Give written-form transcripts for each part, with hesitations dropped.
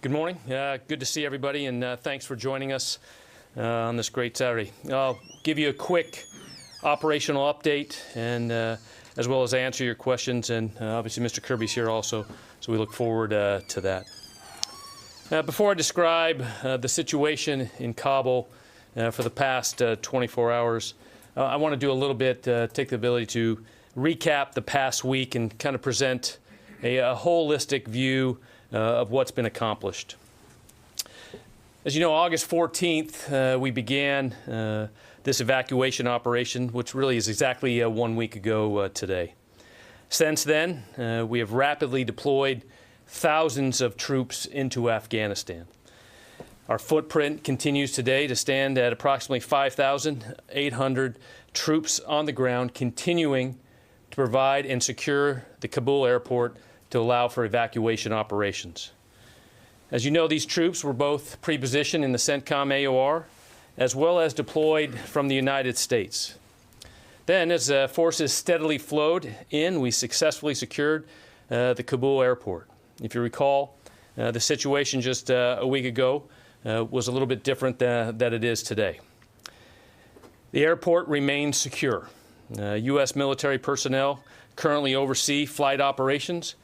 Good morning. Good to see everybody, and thanks for joining us on this great Saturday. I'll give you a quick operational update, and as well as answer your questions. And obviously, Mr. Kirby's here also, so we look forward to that. Before I describe the situation in Kabul for the past 24 hours, I want to do a little bit, take the ability to recap the past week and kind of present a holistic view of what's been accomplished. As you know, August 14th, we began this evacuation operation, which really is exactly 1 week ago today. Since then, we have rapidly deployed thousands of troops into Afghanistan. Our footprint continues today to stand at approximately 5,800 troops on the ground, continuing to provide and secure the Kabul airport to allow for evacuation operations. As you know, these troops were both pre-positioned in the CENTCOM AOR, as well as deployed from the United States. Then, as forces steadily flowed in, we successfully secured the Kabul airport. If you recall, the situation just a week ago was a little bit different than it is today. The airport remains secure. U.S. military personnel currently oversee flight operations.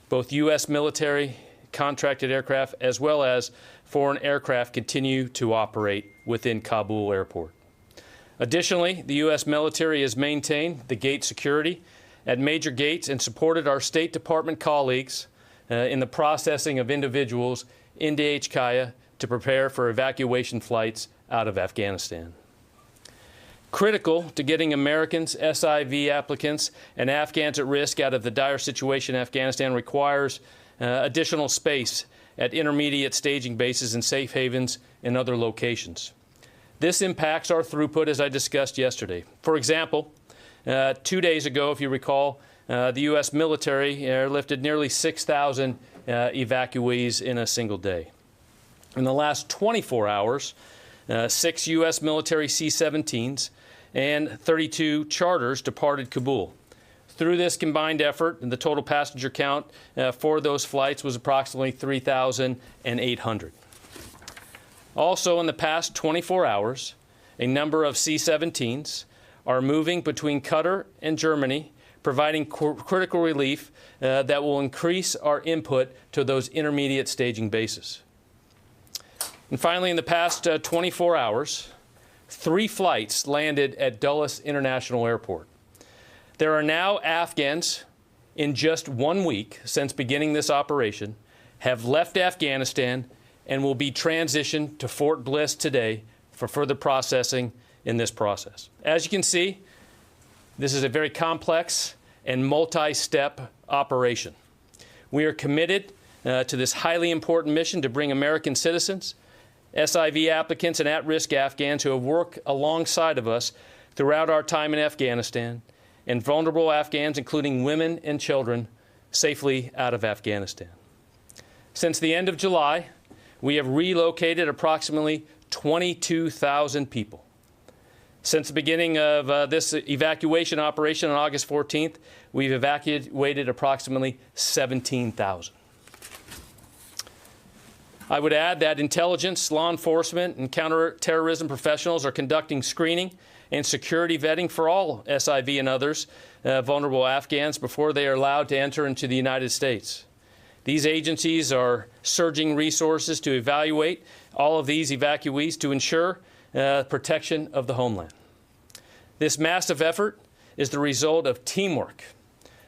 Both U.S. military contracted aircraft as well as foreign aircraft continue to operate within Kabul airport. Additionally, the U.S. military has maintained the gate security at major gates and supported our State Department colleagues in the processing of individuals into HKIA to prepare for evacuation flights out of Afghanistan. Critical to getting Americans, SIV applicants, and Afghans at risk out of the dire situation in Afghanistan requires additional space at intermediate staging bases and safe havens in other locations. This impacts our throughput, as I discussed yesterday. For example, 2 days ago, if you recall, the U.S. military airlifted nearly 6,000 evacuees in a single day. In the last 24 hours, 6 U.S. military C-17s and 32 charters departed Kabul. Through this combined effort, the total passenger count for those flights was approximately 3,800. Also, in the past 24 hours, a number of C-17s are moving between Qatar and Germany, providing critical relief that will increase our input to those intermediate staging bases. And finally, in the past 24 hours, 3 flights landed at Dulles International Airport. There are now Afghans in just 1 week since beginning this operation have left Afghanistan and will be transitioned to Fort Bliss today for further processing in this process. As you can see, this is a very complex and multi-step operation. We are committed to this highly important mission to bring American citizens, SIV applicants, and at-risk Afghans who have worked alongside of us throughout our time in Afghanistan, and vulnerable Afghans, including women and children, safely out of Afghanistan. Since the end of July, we have relocated approximately 22,000 people. Since the beginning of this evacuation operation on August 14th, we've evacuated approximately 17,000. I would add that intelligence, law enforcement, and counterterrorism professionals are conducting screening and security vetting for all SIV and others vulnerable Afghans before they are allowed to enter into the United States. These agencies are surging resources to evaluate all of these evacuees to ensure protection of the homeland. This massive effort is the result of teamwork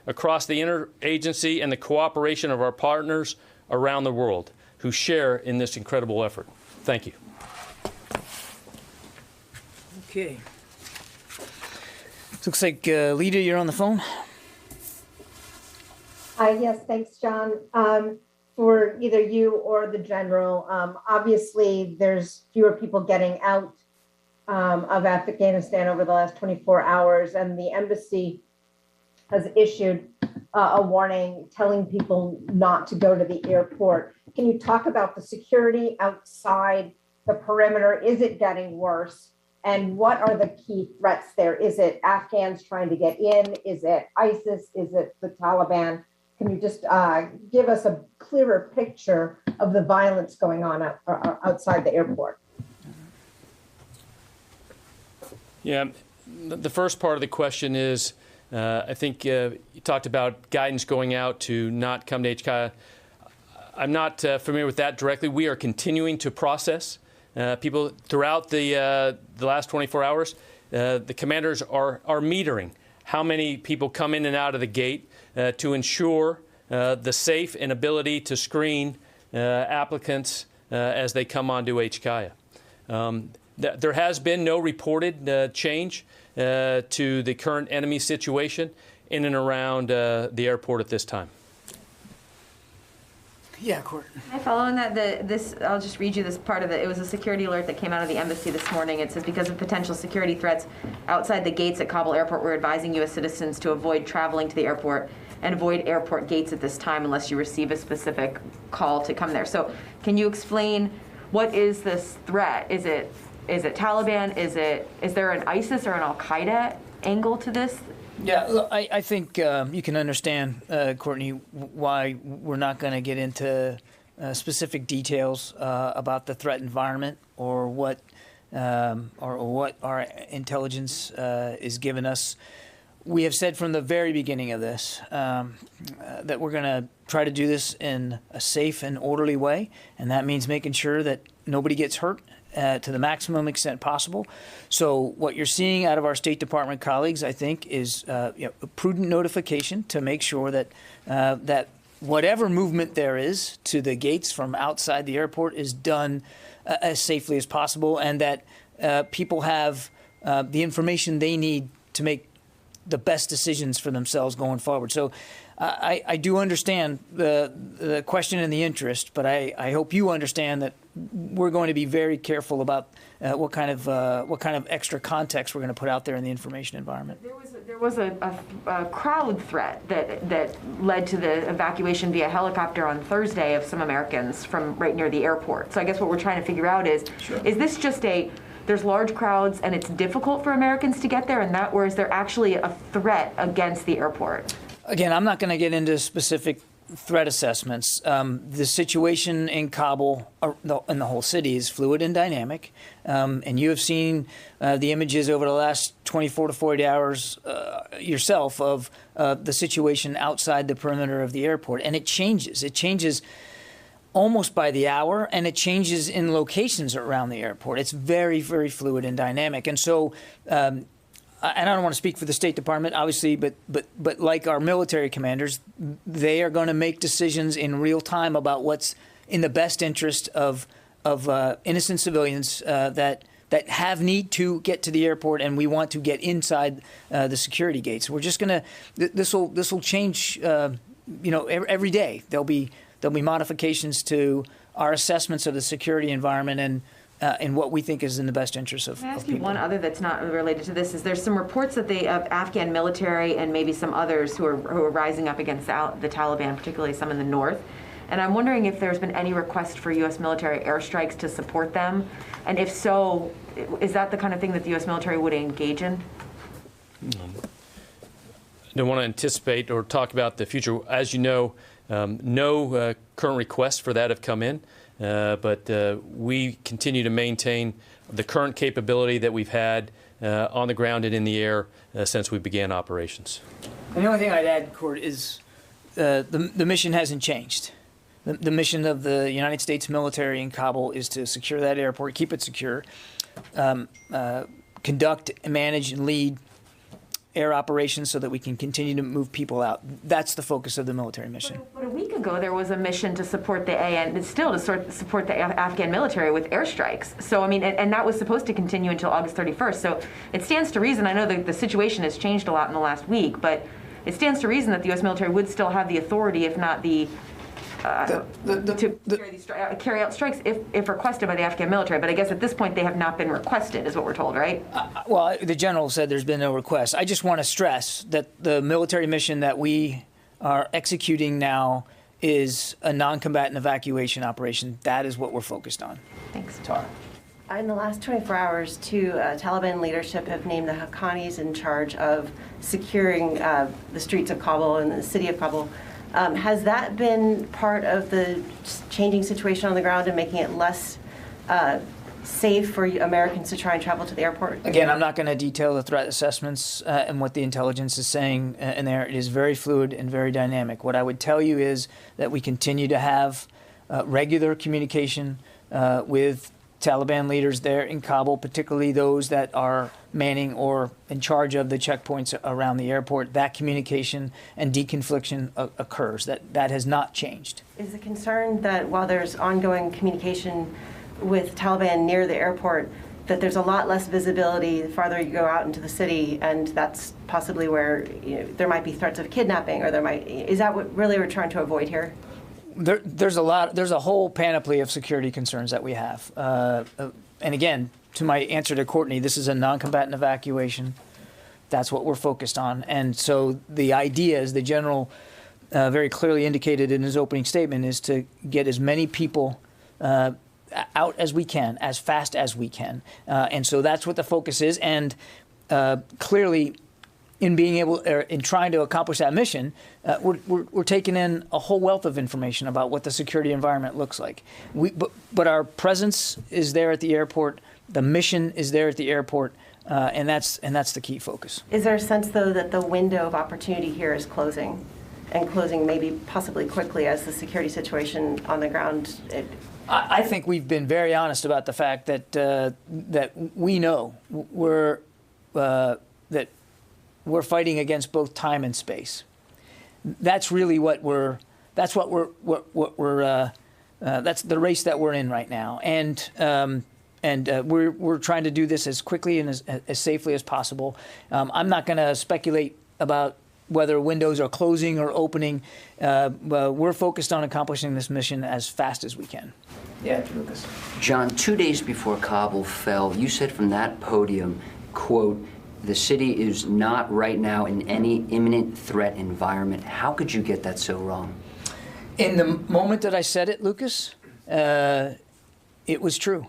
across the interagency and the cooperation of our partners around the world who share in this incredible effort. Thank you. Okay. Looks like, Lita, you're on the phone. Yes, thanks, John. For either you or the general, obviously there's fewer people getting out of Afghanistan over the last 24 hours, and the embassy has issued a warning telling people not to go to the airport. Can you talk about the security outside the perimeter? Is it getting worse? And what are the key threats there? Is it Afghans trying to get in? Is it ISIS? Is it the Taliban? Can you just give us a clearer picture of the violence going on outside the airport. Yeah, the first part of the question is, I think you talked about guidance going out to not come to HKIA. I'm not familiar with that directly. We are continuing to process people throughout the last 24 hours. The commanders are metering how many people come in and out of the gate to ensure the safe and ability to screen applicants as they come onto HKIA. There has been no reported change to the current enemy situation in and around the airport at this time. Yeah, Court. I follow on that. I'll just read you this part of it. It was a security alert that came out of the embassy this morning. It says, because of potential security threats outside the gates at Kabul Airport, we're advising U.S. citizens to avoid traveling to the airport and avoid airport gates at this time unless you receive a specific call to come there. So can you explain what is this threat? Is it Taliban? Is there an ISIS or an Al-Qaeda angle to this? Yeah, look, I think you can understand, Courtney, why we're not going to get into specific details about the threat environment or what our intelligence is giving us. We have said from the very beginning of this that we're going to try to do this in a safe and orderly way, and that means making sure that nobody gets hurt to the maximum extent possible. So what you're seeing out of our State Department colleagues, I think, is a prudent notification to make sure that that whatever movement there is to the gates from outside the airport is done as safely as possible, and that people have the information they need to make the best decisions for themselves going forward. So I do understand the question and the interest, but I hope you understand that we're going to be very careful about what kind of extra context we're going to put out there in the information environment. There was a crowd threat that led to the evacuation via helicopter on Thursday of some Americans from right near the airport. So I guess what we're trying to figure out is this just there's large crowds and it's difficult for Americans to get there, or is there actually a threat against the airport? Again, I'm not going to get into specific threat assessments. The situation in Kabul and the whole city is fluid and dynamic, and you have seen the images over the last 24 to 40 hours yourself of the situation outside the perimeter of the airport, and it changes. It changes almost by the hour, and it changes in locations around the airport. It's very, very fluid and dynamic, and so. And I don't want to speak for the State Department, obviously, but like our military commanders, they are going to make decisions in real time about what's in the best interest of innocent civilians that have need to get to the airport, and we want to get inside the security gates. We're just going to this will change, every day. There'll be modifications to our assessments of the security environment and what we think is in the best interest of people. Can I ask you one other that's not related to this? Is there's some reports that of Afghan military and maybe some others who are rising up against the Taliban, particularly some in the north. And I'm wondering if there's been any request for U.S. military airstrikes to support them, and if so, is that the kind of thing that the U.S. military would engage in? I don't want to anticipate or talk about the future. As you know, no current requests for that have come in. But we continue to maintain the current capability that we've had on the ground and in the air since we began operations. And the only thing I'd add, Court, is the mission hasn't changed. The mission of the United States military in Kabul is to secure that airport, keep it secure, conduct, manage, and lead air operations so that we can continue to move people out. That's the focus of the military mission. But a week ago, there was a mission to support the support the Afghan military with airstrikes. So, I mean, and that was supposed to continue until August 31st. So it stands to reason, I know the situation has changed a lot in the last week, but it stands to reason that the U.S. military would still have the authority, if not the carry out strikes if requested by the Afghan military. But I guess at this point they have not been requested, is what we're told, right? Well, the general said there's been no request. I just want to stress that the military mission that we are executing now is a non-combatant evacuation operation. That is what we're focused on. Thanks. Tara. In the last 24 hours, Taliban leadership have named the Haqqanis in charge of securing the streets of Kabul and the city of Kabul. Has that been part of the changing situation on the ground and making it less safe for Americans to try and travel to the airport? Again, I'm not going to detail the threat assessments and what the intelligence is saying in there. It is very fluid and very dynamic. What I would tell you is that we continue to have regular communication with Taliban leaders there in Kabul, particularly those that are manning or in charge of the checkpoints around the airport. That communication and deconfliction occurs. That has not changed. Is the concern that while there's ongoing communication with Taliban near the airport, that there's a lot less visibility the farther you go out into the city, and that's possibly where there might be threats of kidnapping, or is that what really we're trying to avoid here? There's a whole panoply of security concerns that we have. And again, to my answer to Courtney, this is a non-combatant evacuation. That's what we're focused on. And so the idea, as the general very clearly indicated in his opening statement, is to get as many people out as we can, as fast as we can. And so that's what the focus is. And clearly, in trying to accomplish that mission, we're taking in a whole wealth of information about what the security environment looks like. But our presence is there at the airport. The mission is there at the airport, and that's the key focus. Is there a sense, though, that the window of opportunity here is closing, and closing maybe possibly quickly as the security situation on the ground? I think we've been very honest about the fact that that we know that we're fighting against both time and space. That's really that's the race that we're in right now. And we're trying to do this as quickly and as safely as possible. I'm not going to speculate about whether windows are closing or opening. We're focused on accomplishing this mission as fast as we can. Yeah, Lucas. John, 2 days before Kabul fell, you said from that podium, quote, "The city is not right now in any imminent threat environment." How could you get that so wrong? In the moment that I said it, Lucas, it was true.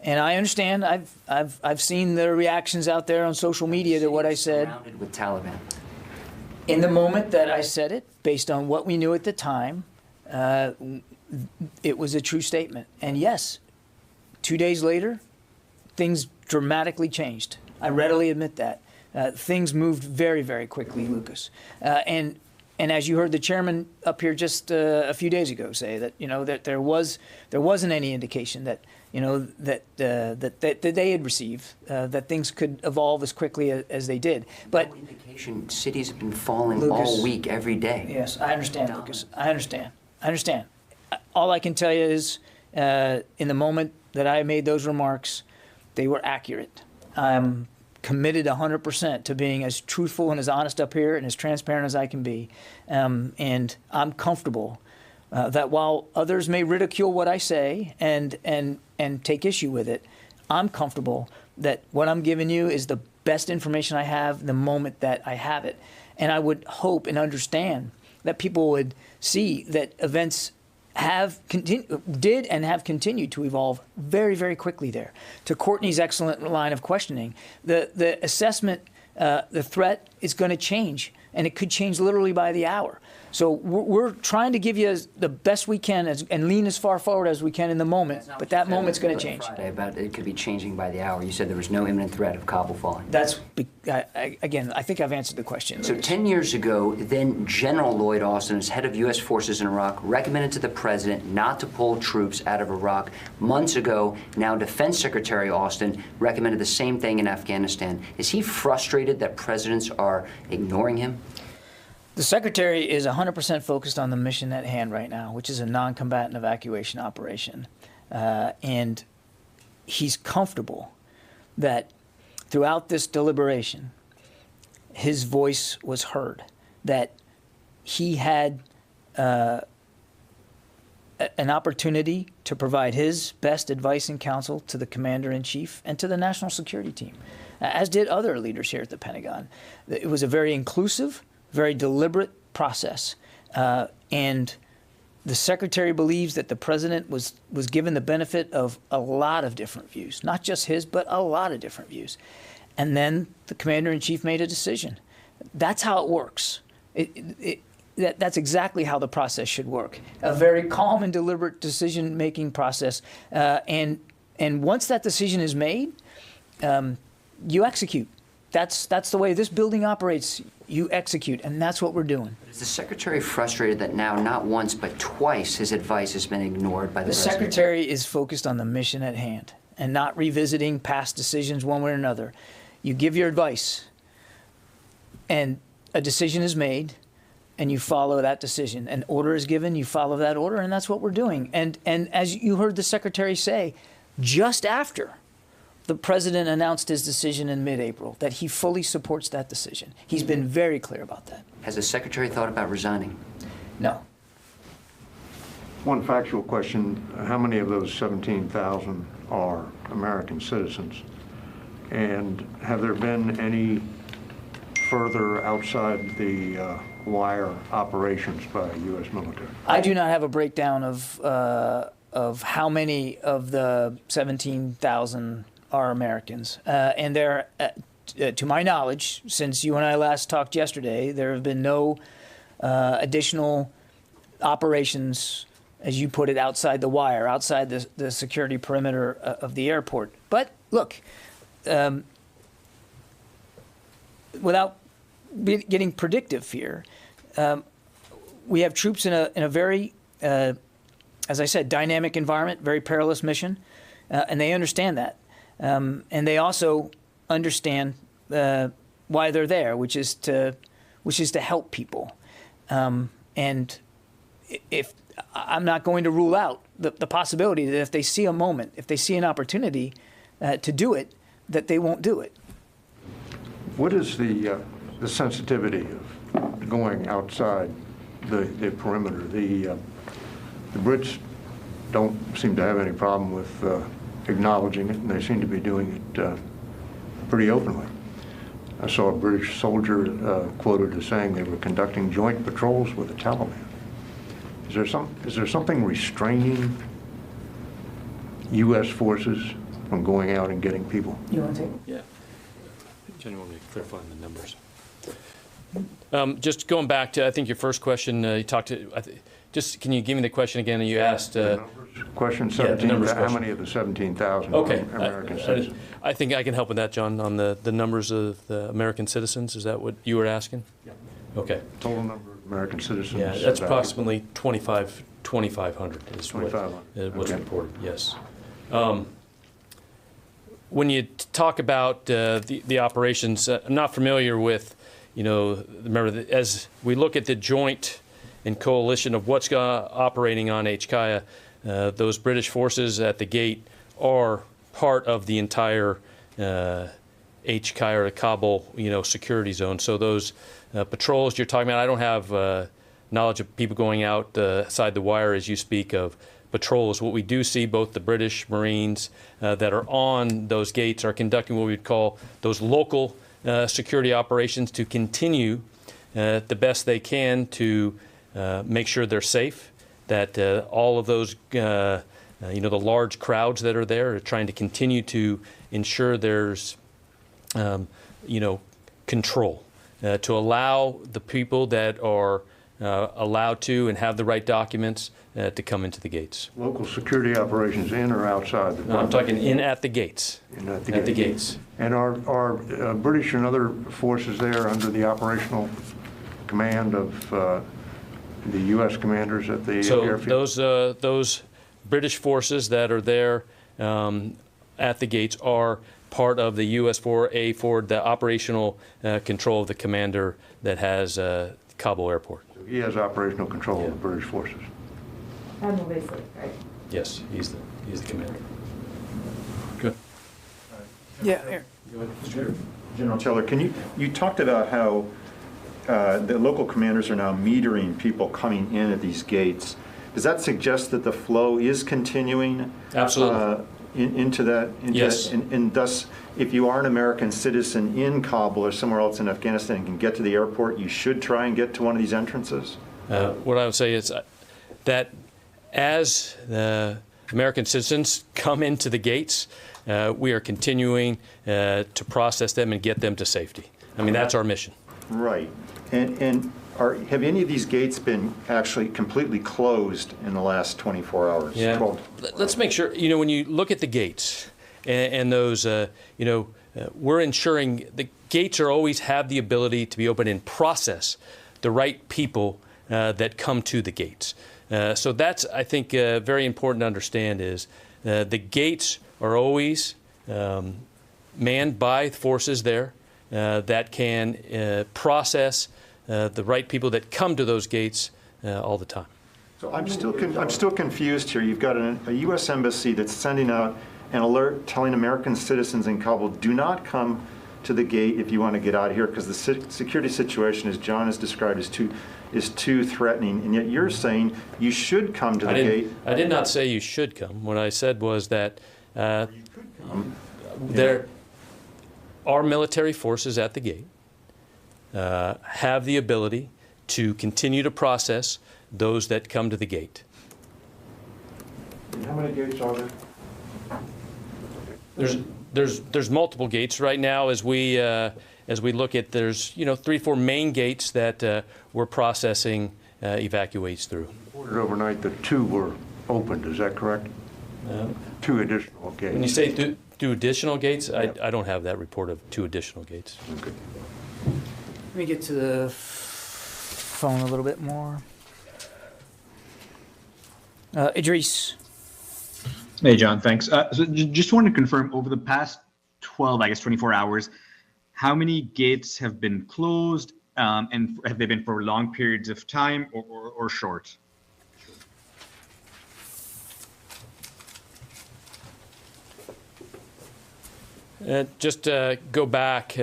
And I understand. I've seen the reactions out there on social media to what I said. Surrounded with Taliban. In the moment that I said it, based on what we knew at the time, it was a true statement. And yes, 2 days later, things dramatically changed. I readily admit that. Things moved very, very quickly, Lucas. And as you heard the chairman up here just a few days ago say that that there wasn't any indication that that they had received that things could evolve as quickly as they did. But no indication. Cities have been falling Lucas, all week, every day. Yes, I understand, Lucas. I understand. All I can tell you is, in the moment that I made those remarks, they were accurate. I'm committed 100% to being as truthful and as honest up here and as transparent as I can be. And I'm comfortable that while others may ridicule what I say and take issue with it, I'm comfortable that what I'm giving you is the best information I have the moment that I have it. And I would hope and understand that people would see that events did and have continued to evolve very, very quickly there. To Courtney's excellent line of questioning, the assessment, the threat is going to change, and it could change literally by the hour. So we're trying to give you the best we can and lean as far forward as we can in the moment, but that moment's going to change. Friday about it could be changing by the hour. You said there was no imminent threat of Kabul falling. Again, I think I've answered the question. So 10 years ago, then General Lloyd Austin, as head of U.S. forces in Iraq, recommended to the president not to pull troops out of Iraq. Months ago, now Defense Secretary Austin recommended the same thing in Afghanistan. Is he frustrated that presidents are ignoring him? The Secretary is 100% focused on the mission at hand right now, which is a non-combatant evacuation operation. And he's comfortable that throughout this deliberation, his voice was heard, that he had an opportunity to provide his best advice and counsel to the Commander-in-Chief and to the National Security Team, as did other leaders here at the Pentagon. It was a very inclusive, very deliberate process, and the Secretary believes that the President was given the benefit of a lot of different views, not just his, but a lot of different views. And then the Commander-in-Chief made a decision. That's how it works. that's exactly how the process should work. A very calm and deliberate decision-making process. And once that decision is made, you execute. That's the way this building operates. You execute, and that's what we're doing. Is the Secretary frustrated that now, not once, but twice, his advice has been ignored by the President? The Secretary is focused on the mission at hand and not revisiting past decisions one way or another. You give your advice, and a decision is made, and you follow that decision. An order is given, you follow that order, and that's what we're doing. And as you heard the Secretary say, just after the President announced his decision in mid-April, that he fully supports that decision. He's been very clear about that. Has the Secretary thought about resigning? No. One factual question, how many of those 17,000 are American citizens? And have there been any further outside the wire operations by U.S. military? I do not have a breakdown of how many of the 17,000 are Americans. And there, to my knowledge, since you and I last talked yesterday, there have been no additional operations, as you put it, outside the wire, outside the security perimeter of the airport. But look, without getting predictive here, we have troops in a very, as I said, dynamic environment, very perilous mission, and they understand that. And they also understand why they're there, which is to help people. And if I'm not going to rule out the possibility that if they see a moment, if they see an opportunity to do it, that they won't do it. What is the sensitivity of going outside the perimeter? The Brits don't seem to have any problem with acknowledging it, and they seem to be doing it pretty openly. I saw a British soldier quoted as saying they were conducting joint patrols with the Taliban. Is there something restraining U.S. forces from going out and getting people? You want to take it? Yeah. Jenny, want me to clarify the numbers? Just going back to, I think, your first question, you talked to, just can you give me the question again? You asked. Question 17, how question. Many of the 17,000 okay. American citizens? I think I can help with that, John, on the numbers of the American citizens. Is that what you were asking? Yeah. Okay. Total number of American citizens? Yeah, that's approximately 2,500 is what's okay. reported, yes. When you talk about the operations, I'm not familiar with, remember, as we look at the joint and coalition of what's operating on HKIA, those British forces at the gate are part of the entire HKIA or Kabul, security zone. So those patrols you're talking about, I don't have knowledge of people going outside the wire as you speak of patrols. What we do see, both the British Marines that are on those gates are conducting what we would call those local security operations to continue the best they can to make sure they're safe, that all of those, the large crowds that are there are trying to continue to ensure there's, control, to allow the people that are allowed to and have the right documents to come into the gates. Local security operations in or outside the... No, I'm talking in at the gates. At the gates. And are British and other forces there under the operational command of the U.S. commanders at the airfield? So those British forces that are there at the gates are part of the US-4A for the operational control of the commander that has Kabul airport. So he has operational control of the British forces. Admiral Basley, right? Yes, he's the commander. Good. Yeah. Here. General Teller, you talked about how the local commanders are now metering people coming in at these gates. Does that suggest that the flow is continuing? Absolutely. Into that? Yes. And thus, if you are an American citizen in Kabul or somewhere else in Afghanistan and can get to the airport, you should try and get to one of these entrances? What I would say is that as the American citizens come into the gates, we are continuing to process them and get them to safety. I mean, that's our mission. Right. And Have any of these gates been actually completely closed in the last 24 hours? Yeah. 12? Let's make sure, when you look at the gates and those, we're ensuring the gates are always have the ability to be open and process the right people that come to the gates. So that's, I think, very important to understand is the gates are always manned by forces there that can process the right people that come to those gates all the time. So I'm still confused here. You've got a U.S. embassy that's sending out an alert telling American citizens in Kabul, do not come to the gate if you want to get out of here because the security situation, as John has described, is too threatening. And yet you're saying you should come to the gate. I did not say you should come. What I said was that there are military forces at the gate, have the ability to continue to process those that come to the gate. And how many gates are there? There's multiple gates right now as we look at. There's 3, 4 main gates that we're processing evacuates through. Reported overnight that 2 were opened. Is that correct? 2 additional gates. When you say through additional gates, I don't have that report of 2 additional gates. Okay. Let me get to the phone a little bit more. Idris. Hey, John, thanks. So just wanted to confirm, over the past 24 hours, how many gates have been closed, and have they been for long periods of time or short? Just go back.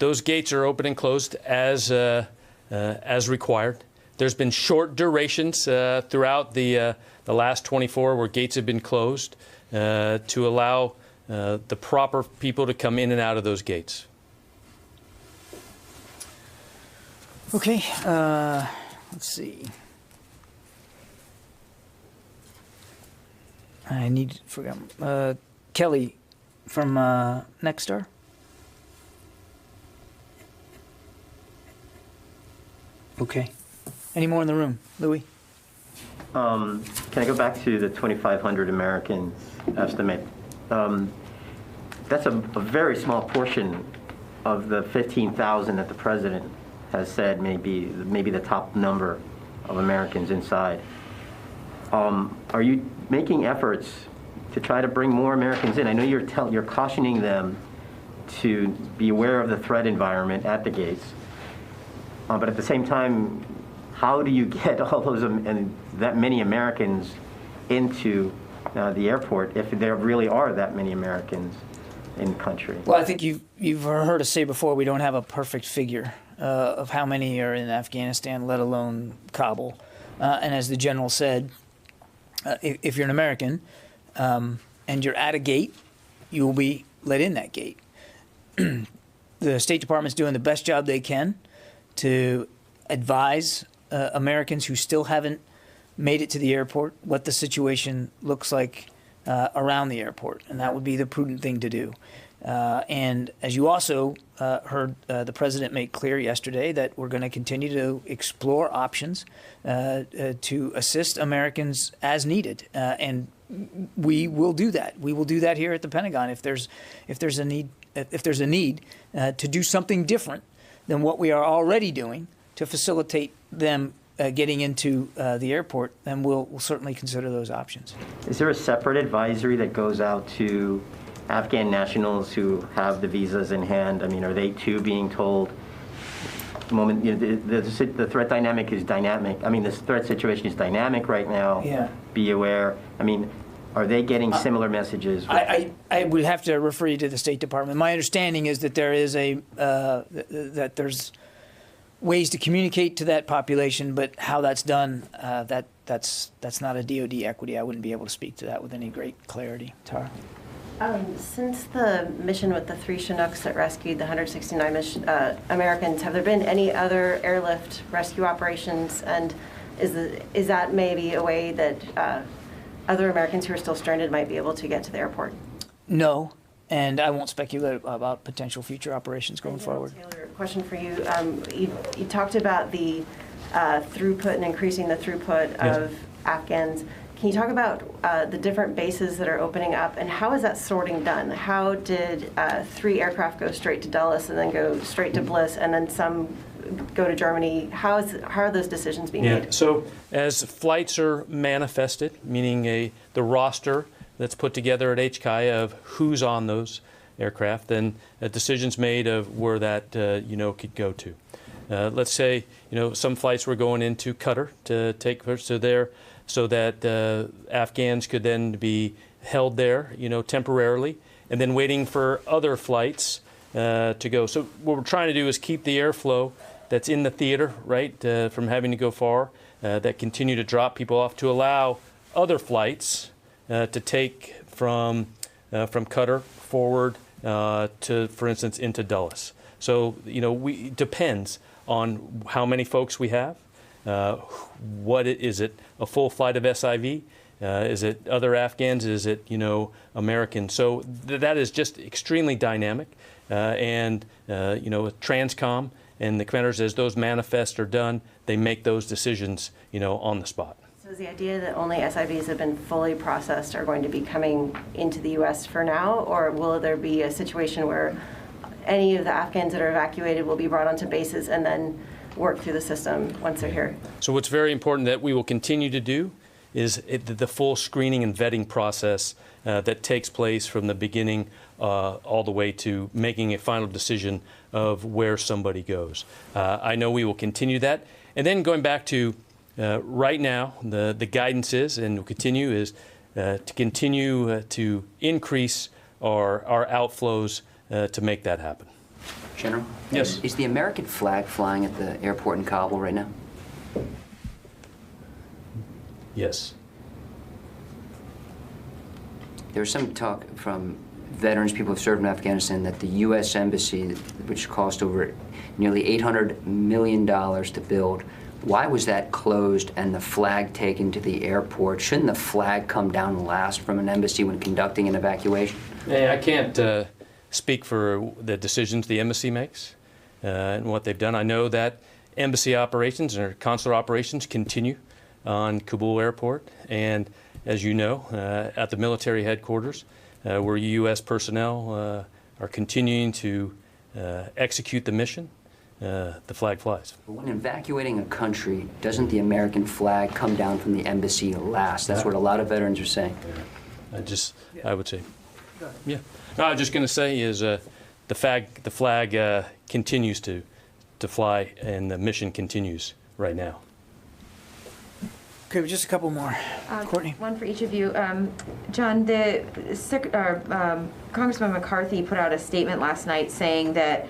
Those gates are open and closed as required. There's been short durations throughout the last 24 where gates have been closed to allow the proper people to come in and out of those gates. Okay, let's see. Forgot. Kelly from Nexstar. Okay. Any more in the room? Louis? Can I go back to the 2,500 Americans estimate? That's a very small portion of the 15,000 that the president has said maybe the top number of Americans inside. Are you making efforts to try to bring more Americans in? I know you're cautioning them to be aware of the threat environment at the gates, but at the same time, how do you get all those and that many Americans into the airport if there really are that many Americans in the country? Well, I think you've heard us say before we don't have a perfect figure of how many are in Afghanistan, let alone Kabul. And as the general said, if you're an American and you're at a gate, you will be let in that gate. The State Department's doing the best job they can to advise Americans who still haven't made it to the airport what the situation looks like around the airport, and that would be the prudent thing to do. And as you also heard the president make clear yesterday, that we're going to continue to explore options to assist Americans as needed, and we will do that. We will do that here at the Pentagon if there's a need to do something different than what we are already doing to facilitate them getting into the airport, then we'll certainly consider those options. Is there a separate advisory that goes out to Afghan nationals who have the visas in hand? I mean, are they too being told, the threat dynamic is dynamic. I mean, this threat situation is dynamic right now. Yeah. Be aware. I mean, are they getting similar messages? I would have to refer you to the State Department. My understanding is that there is that there's ways to communicate to that population, but how that's done, that's not a DoD equity. I wouldn't be able to speak to that with any great clarity. Tara? Since the mission with the 3 Chinooks that rescued the 169 Americans, have there been any other airlift rescue operations? And is that maybe a way that other Americans who are still stranded might be able to get to the airport? No. and I won't speculate about potential future operations going General forward. Taylor, question for you. You talked about the throughput and increasing the throughput of Afghans. Can you talk about the different bases that are opening up, and how is that sorting done? How did 3 aircraft go straight to Dulles and then go straight to Bliss, and then some go to Germany? How are those decisions being made? So as flights are manifested, meaning the roster that's put together at HCI of who's on those aircraft, then a decision's made of where that could go to. Let's say some flights were going into Qatar to take so there, so that Afghans could then be held there, temporarily, and then waiting for other flights to go. So what we're trying to do is keep the airflow that's in the theater, right, from having to go far, that continue to drop people off to allow other flights to take from Qatar forward to, for instance, into Dulles. So, it depends on how many folks we have. What is it? A full flight of SIV? Is it other Afghans? Is it, Americans? So that is just extremely dynamic. And with Transcom and the commanders, as those manifests are done, they make those decisions, on the spot. So is the idea that only SIVs have been fully processed are going to be coming into the U.S. for now, or will there be a situation where any of the Afghans that are evacuated will be brought onto bases and then work through the system once they're here? So what's very important that we will continue to do is the full screening and vetting process that takes place from the beginning all the way to making a final decision of where somebody goes. I know we will continue that. And then going back to right now, the guidance is, and will continue, is to continue to increase our outflows to make that happen. General? Yes. Is the American flag flying at the airport in Kabul right now? Yes. There's some talk from veterans, people who have served in Afghanistan, that the U.S. Embassy, which cost over nearly $800 million to build, why was that closed and the flag taken to the airport? Shouldn't the flag come down last from an embassy when conducting an evacuation? Hey, I can't speak for the decisions the embassy makes and what they've done. I know that embassy operations or consular operations continue on Kabul airport, and as you know, at the military headquarters, where U.S. personnel are continuing to execute the mission, the flag flies. When evacuating a country, doesn't the American flag come down from the embassy last? That's what a lot of veterans are saying. I would say, yeah. No, I was just going to say is the flag continues to fly, and the mission continues right now. Okay, just a couple more. Courtney. One for each of you. John, Congressman McCarthy put out a statement last night saying that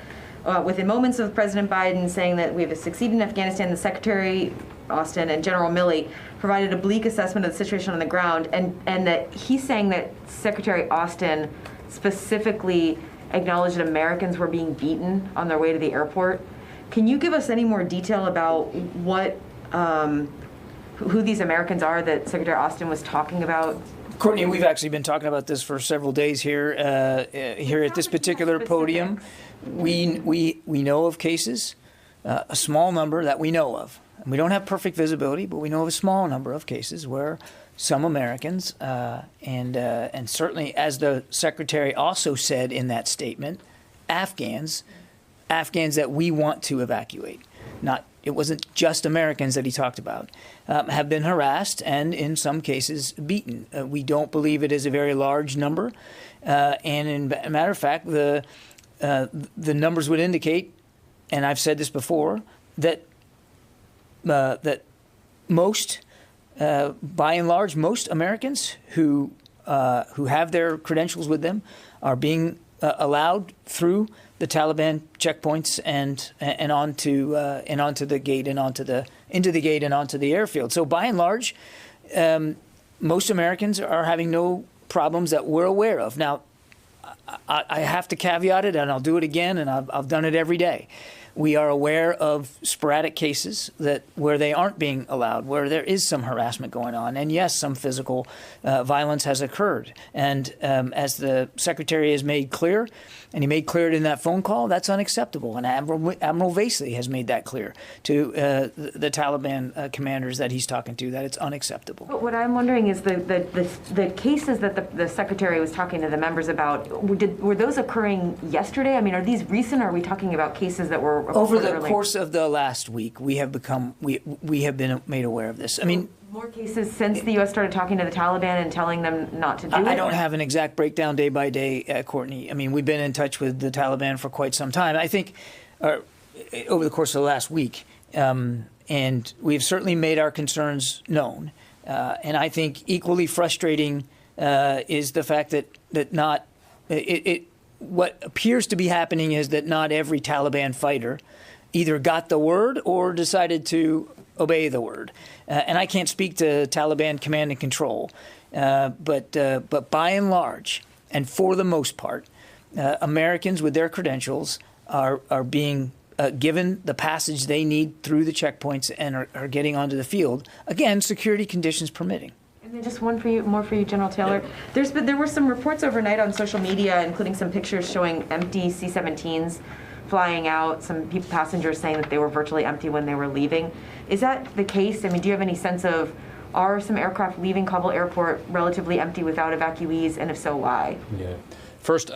within moments of President Biden saying that we have succeeded in Afghanistan, the Secretary Austin and General Milley provided a bleak assessment of the situation on the ground, and that he's saying that Secretary Austin specifically acknowledged that Americans were being beaten on their way to the airport. Can you give us any more detail about what who these Americans are that Secretary Austin was talking about? Courtney, we've actually been talking about this for several days here at this particular podium. We know of cases, a small number that we know of. And we don't have perfect visibility, but we know of a small number of cases where some Americans, and certainly as the Secretary also said in that statement, Afghans that we want to evacuate. It wasn't just Americans that he talked about, have been harassed and in some cases beaten. We don't believe it is a very large number. And in a matter of fact, the numbers would indicate, and I've said this before, that most, by and large, most Americans who have their credentials with them are being allowed through the Taliban checkpoints and onto the gate and into the gate and onto the airfield. So by and large, most Americans are having no problems that we're aware of. Now, I have to caveat it, and I'll do it again, and I've done it every day. We are aware of sporadic cases where they aren't being allowed, where there is some harassment going on. And yes, some physical violence has occurred. And as the Secretary has made clear, and he made clear in that phone call, that's unacceptable. And Admiral Vasey has made that clear to the Taliban commanders that he's talking to, that it's unacceptable. But what I'm wondering is the cases that the Secretary was talking to the members about, were those occurring yesterday? I mean, are these recent, or are we talking about cases that were over the course of the last week? We have been made aware of this. I mean, more cases since the U.S. started talking to the Taliban and telling them not to do it? I don't have an exact breakdown day by day, Courtney. I mean, we've been in touch with the Taliban for quite some time. I think over the course of the last week, and we've certainly made our concerns known. And I think equally frustrating is the fact that what appears to be happening is that not every Taliban fighter either got the word or decided to obey the word. And I can't speak to Taliban command and control, but by and large, and for the most part, Americans with their credentials are being given the passage they need through the checkpoints and are getting onto the field. Again, security conditions permitting. And then just one more for you, General Taylor. There were some reports overnight on social media, including some pictures showing empty C-17s flying out, some passengers saying that they were virtually empty when they were leaving. Is that the case? I mean, do you have any sense of, are some aircraft leaving Kabul airport relatively empty without evacuees, and if so, why? Yeah. First,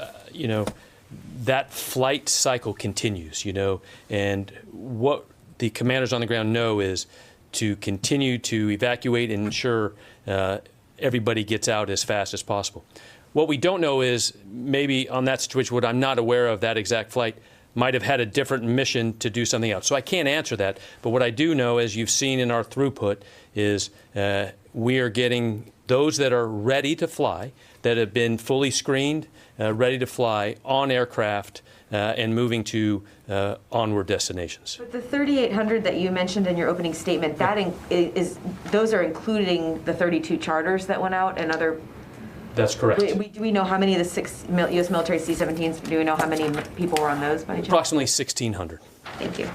that flight cycle continues, and what the commanders on the ground know is to continue to evacuate and ensure everybody gets out as fast as possible. What we don't know is maybe on that situation, what I'm not aware of, that exact flight might have had a different mission to do something else. So I can't answer that. But what I do know, as you've seen in our throughput, is we are getting those that are ready to fly, that have been fully screened, ready to fly on aircraft and moving to onward destinations. But the 3,800 that you mentioned in your opening statement, those are including the 32 charters that went out and other. That's correct. Do we know how many of the 6 U.S. military C-17s, do we know how many people were on those by any chance? Approximately 1,600. Thank you.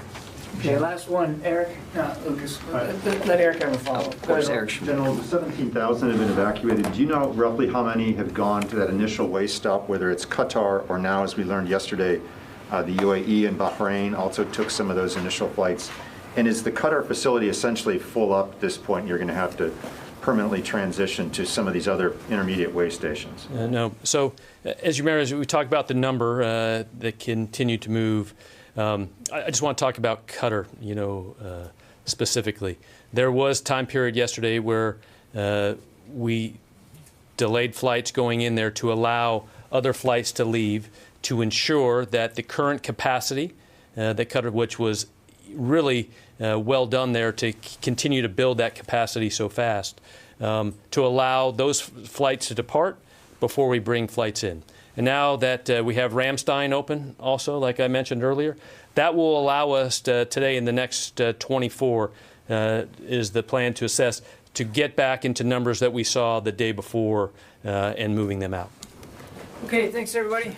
Okay, last one, Eric. No, Lucas. Let Eric have a follow-up. Of course, Eric. General, the 17,000 have been evacuated. Do you know roughly how many have gone to that initial way stop, whether it's Qatar or now, as we learned yesterday, the UAE and Bahrain also took some of those initial flights? And is the Qatar facility essentially full up at this point? You're going to have to permanently transition to some of these other intermediate way stations? No. So, as you remember, as we talked about the number that continue to move, I just want to talk about Qatar, specifically. There was time period yesterday where we delayed flights going in there to allow other flights to leave to ensure that the current capacity that Qatar, which was really well done there to continue to build that capacity so fast, to allow those flights to depart before we bring flights in. And now that we have Ramstein open also, like I mentioned earlier, that will allow us today in the next 24 is the plan to assess to get back into numbers that we saw the day before and moving them out. Okay, thanks everybody.